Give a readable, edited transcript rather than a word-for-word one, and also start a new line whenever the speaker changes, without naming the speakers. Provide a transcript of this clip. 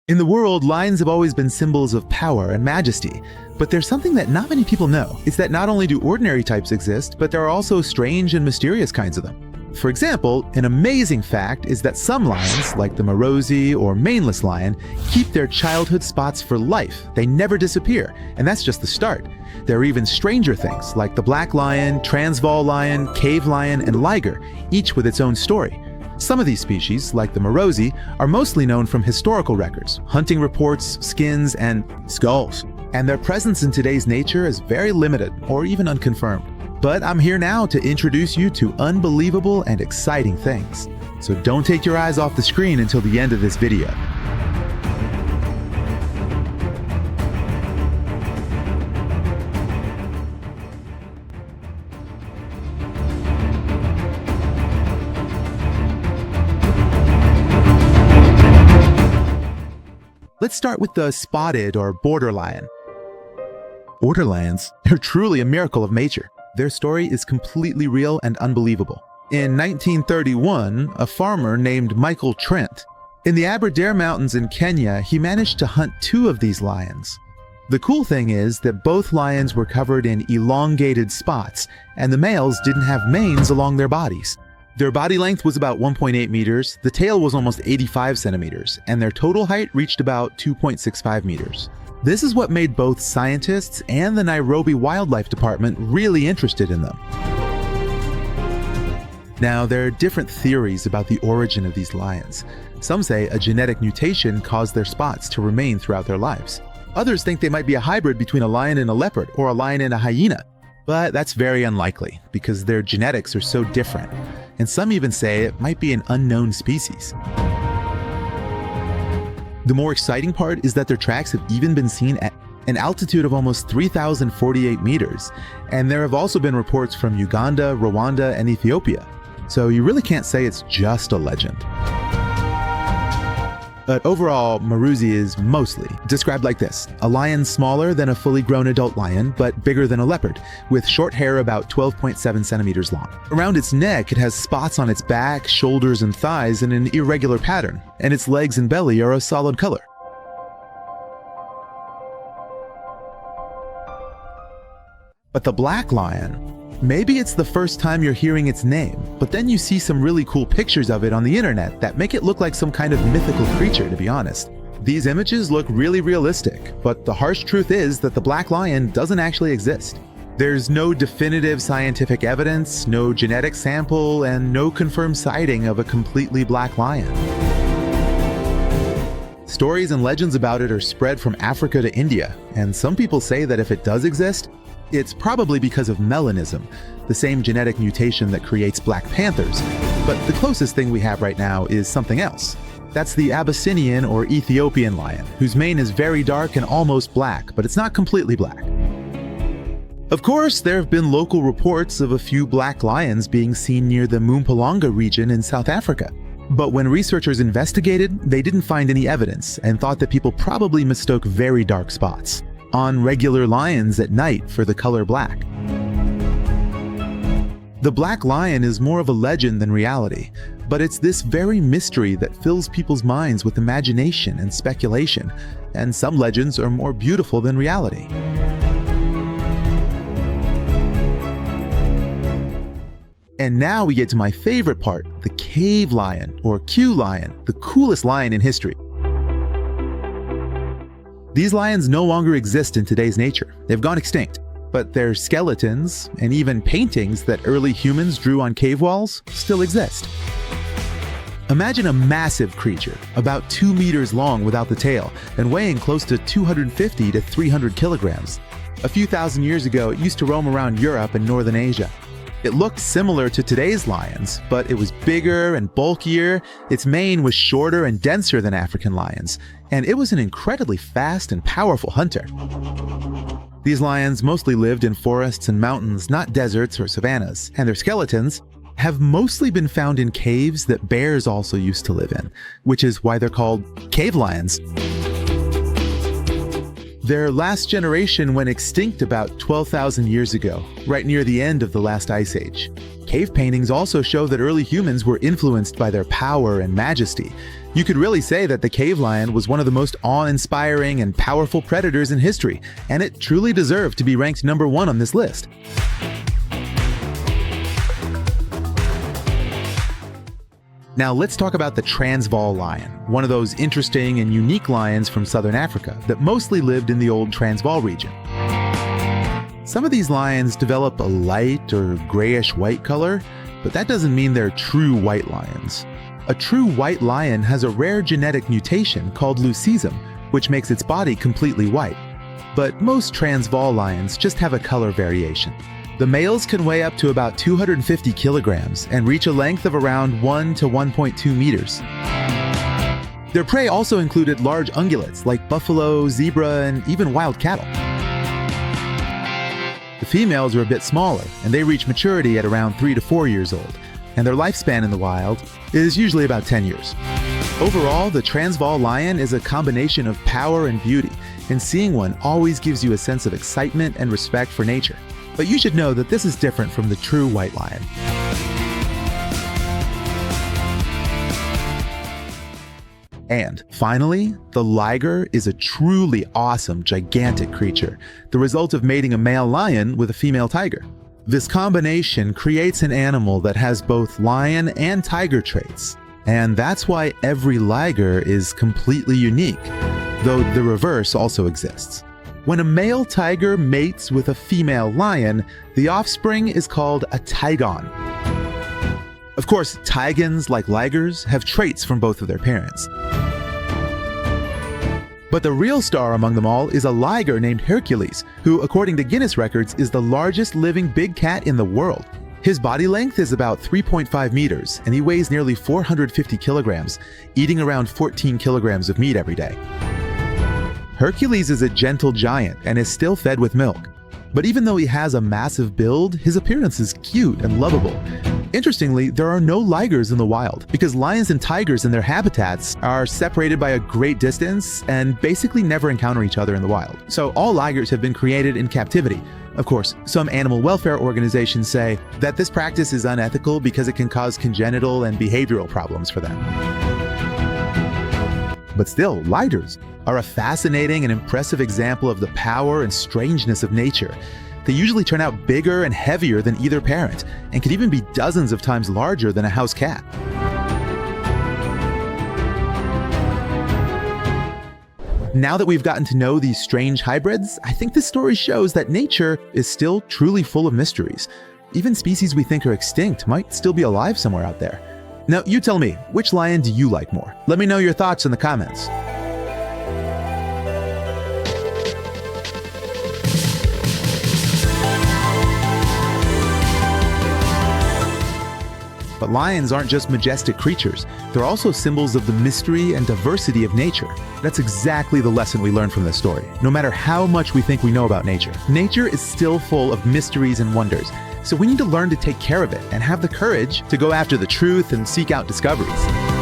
In the world, lions have always been symbols of power and majesty, but there's something that not many people know. It's that not only do ordinary types exist, but there are also strange and mysterious kinds of them. For example, an amazing fact is that some lions, like the Morosi or maneless lion, keep their childhood spots for life. They never disappear, and that's just the start. There are even stranger things, like the black lion, Transvaal lion, cave lion, and liger, each with its own story. Some of these species, like the Morosi, are mostly known from historical records, hunting reports, skins, and skulls. And their presence in today's nature is very limited or even unconfirmed. But I'm here now to introduce you to unbelievable and exciting things. So don't take your eyes off the screen until the end of this video. Let's start with the spotted or border lion. Border lions are truly a miracle of nature. Their story is completely real and unbelievable. In 1931, a farmer named Michael Trent, in the Aberdare Mountains in Kenya, he managed to hunt 2 of these lions. The cool thing is that both lions were covered in elongated spots, and the males didn't have manes along their bodies. Their body length was about 1.8 meters, the tail was almost 85 centimeters, and their total height reached about 2.65 meters. This is what made both scientists and the Nairobi Wildlife Department really interested in them. Now, there are different theories about the origin of these lions. Some say a genetic mutation caused their spots to remain throughout their lives. Others think they might be a hybrid between a lion and a leopard or a lion and a hyena. But that's very unlikely because their genetics are so different. And some even say it might be an unknown species. The more exciting part is that their tracks have even been seen at an altitude of almost 3,048 meters, and there have also been reports from Uganda, Rwanda, and Ethiopia. So you really can't say it's just a legend. But overall, Morosi is mostly described like this: a lion smaller than a fully grown adult lion, but bigger than a leopard, with short hair about 12.7 centimeters long. Around its neck, it has spots on its back, shoulders, and thighs in an irregular pattern, and its legs and belly are a solid color. But the black lion, maybe it's the first time you're hearing its name, but then you see some really cool pictures of it on the internet that make it look like some kind of mythical creature, to be honest. These images look really realistic, but the harsh truth is that the black lion doesn't actually exist. There's no definitive scientific evidence, no genetic sample, and no confirmed sighting of a completely black lion. Stories and legends about it are spread from Africa to India, and some people say that if it does exist, it's probably because of melanism, the same genetic mutation that creates black panthers. But the closest thing we have right now is something else. That's the Abyssinian or Ethiopian lion, whose mane is very dark and almost black, but it's not completely black. Of course, there have been local reports of a few black lions being seen near the Mpumalanga region in South Africa. But when researchers investigated, they didn't find any evidence and thought that people probably mistook very dark spots on regular lions at night for the color black. The black lion is more of a legend than reality, but it's this very mystery that fills people's minds with imagination and speculation, and some legends are more beautiful than reality. And now we get to my favorite part, the cave lion, or Q lion, the coolest lion in history. These lions no longer exist in today's nature. They've gone extinct, but their skeletons and even paintings that early humans drew on cave walls still exist. Imagine a massive creature, about 2 meters long without the tail, and weighing close to 250 to 300 kilograms. A few thousand years ago, it used to roam around Europe and Northern Asia. It looked similar to today's lions, but it was bigger and bulkier, its mane was shorter and denser than African lions, and it was an incredibly fast and powerful hunter. These lions mostly lived in forests and mountains, not deserts or savannas, and their skeletons have mostly been found in caves that bears also used to live in, which is why they're called cave lions. Their last generation went extinct about 12,000 years ago, right near the end of the last ice age. Cave paintings also show that early humans were influenced by their power and majesty. You could really say that the cave lion was one of the most awe-inspiring and powerful predators in history, and it truly deserved to be ranked number 1 on this list. Now let's talk about the Transvaal lion, one of those interesting and unique lions from southern Africa that mostly lived in the old Transvaal region. Some of these lions develop a light or grayish-white color, but that doesn't mean they're true white lions. A true white lion has a rare genetic mutation called leucism, which makes its body completely white. But most Transvaal lions just have a color variation. The males can weigh up to about 250 kilograms and reach a length of around 1 to 1.2 meters. Their prey also included large ungulates like buffalo, zebra, and even wild cattle. The females are a bit smaller, and they reach maturity at around 3 to 4 years old, and their lifespan in the wild is usually about 10 years. Overall, the Transvaal lion is a combination of power and beauty, and seeing one always gives you a sense of excitement and respect for nature. But you should know that this is different from the true white lion. And finally, the liger is a truly awesome, gigantic creature, the result of mating a male lion with a female tiger. This combination creates an animal that has both lion and tiger traits, and that's why every liger is completely unique, though the reverse also exists. When a male tiger mates with a female lion, the offspring is called a tigon. Of course, tigons, like ligers, have traits from both of their parents. But the real star among them all is a liger named Hercules, who, according to Guinness records, is the largest living big cat in the world. His body length is about 3.5 meters, and he weighs nearly 450 kilograms, eating around 14 kilograms of meat every day. Hercules is a gentle giant and is still fed with milk. But even though he has a massive build, his appearance is cute and lovable. Interestingly, there are no ligers in the wild because lions and tigers in their habitats are separated by a great distance and basically never encounter each other in the wild. So all ligers have been created in captivity. Of course, some animal welfare organizations say that this practice is unethical because it can cause congenital and behavioral problems for them. But still, ligers are a fascinating and impressive example of the power and strangeness of nature. They usually turn out bigger and heavier than either parent, and can even be dozens of times larger than a house cat. Now that we've gotten to know these strange hybrids, I think this story shows that nature is still truly full of mysteries. Even species we think are extinct might still be alive somewhere out there. Now, you tell me, which lion do you like more? Let me know your thoughts in the comments. But lions aren't just majestic creatures, they're also symbols of the mystery and diversity of nature. That's exactly the lesson we learned from this story. No matter how much we think we know about nature, nature is still full of mysteries and wonders. So we need to learn to take care of it and have the courage to go after the truth and seek out discoveries.